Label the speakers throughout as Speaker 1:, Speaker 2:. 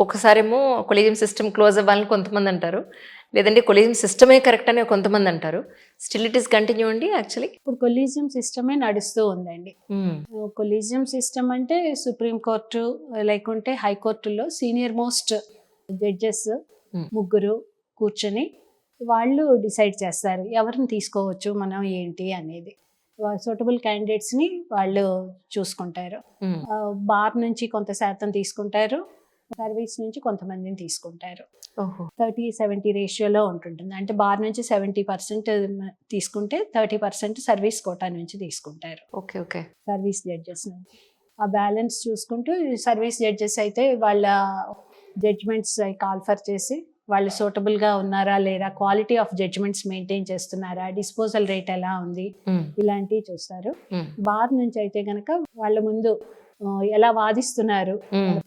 Speaker 1: ఒకసారేమో collegium system close అవ్వాలని కొంతమంది అంటారు. లేదంటే కొలీజియం సిస్టమే కరెక్ట్ అని కొంతమంది అంటారు. స్టిల్ ఇట్ ఈస్ కంటిన్యూ అండి యాక్చువల్లీ?
Speaker 2: ఇప్పుడు కొలీజియం సిస్టమే నడుస్తూ ఉందండి. కొలీజియం సిస్టమ్ అంటే సుప్రీం కోర్టు లేకుంటే హైకోర్టులో సీనియర్ మోస్ట్ జడ్జెస్ ముగ్గురు కూర్చొని వాళ్ళు డిసైడ్ చేస్తారు ఎవరిని తీసుకోవచ్చు మనం ఏంటి అనేది. సూటబుల్ క్యాండిడేట్స్ని వాళ్ళు చూసుకుంటారు. బార్ నుంచి కొంత శాతం తీసుకుంటారు, సర్వీస్ నుంచి కొంతమందిని తీసుకుంటారు. 30-70 రేషియోలో ఉంటుంటుంది. అంటే బార్ నుంచి 70% తీసుకుంటే 30% సర్వీస్ కోటా నుంచి తీసుకుంటారు.
Speaker 1: Okay okay.
Speaker 2: సర్వీస్ జడ్జెస్ నుంచి ఆ బ్యాలెన్స్ చూసుకుంటూ సర్వీస్ జడ్జెస్ అయితే వాళ్ళ జడ్జ్మెంట్స్ కాల్ఫర్ చేసి వాళ్ళు సూటబుల్గా ఉన్నారా లేదా, క్వాలిటీ ఆఫ్ జడ్జ్మెంట్స్ మెయింటైన్ చేస్తున్నారా, డిస్పోజల్ రేట్ ఎలా ఉంది, ఇలాంటివి చూస్తారు. బార్ నుంచి అయితే కనుక వాళ్ళ ముందు ఎలా వాదిస్తున్నారు,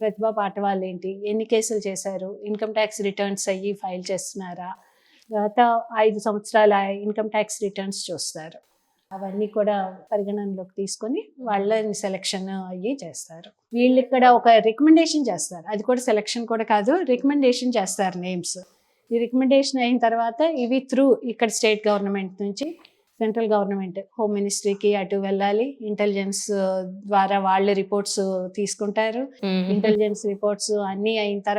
Speaker 2: ప్రతిభా పాఠవాళ్ళు ఏంటి, ఎన్ని కేసులు చేశారు, ఇన్కమ్ ట్యాక్స్ రిటర్న్స్ అయ్యి ఫైల్ చేస్తున్నారా, గత 5 సంవత్సరాల ఇన్కమ్ ట్యాక్స్ రిటర్న్స్ చూస్తారు. అవన్నీ కూడా పరిగణనలోకి తీసుకొని వాళ్ళని సెలెక్షన్ అయ్యి చేస్తారు. వీళ్ళు ఇక్కడ ఒక రికమెండేషన్ చేస్తారు, అది కూడా సెలెక్షన్ కూడా కాదు, రికమెండేషన్ చేస్తారు నేమ్స్. ఈ రికమెండేషన్ అయిన తర్వాత ఇవి త్రూ ఇక్కడ స్టేట్ గవర్నమెంట్ నుంచి సెంట్రల్ గవర్నమెంట్ హోమ్ మినిస్ట్రీకి అటు వెళ్ళాలి. ఇంటెలిజెన్స్ ద్వారా వాళ్ళు రిపోర్ట్స్ తీసుకుంటారు. ఇంటెలిజెన్స్ రిపోర్ట్స్ అన్నీ అయిన తర్వాత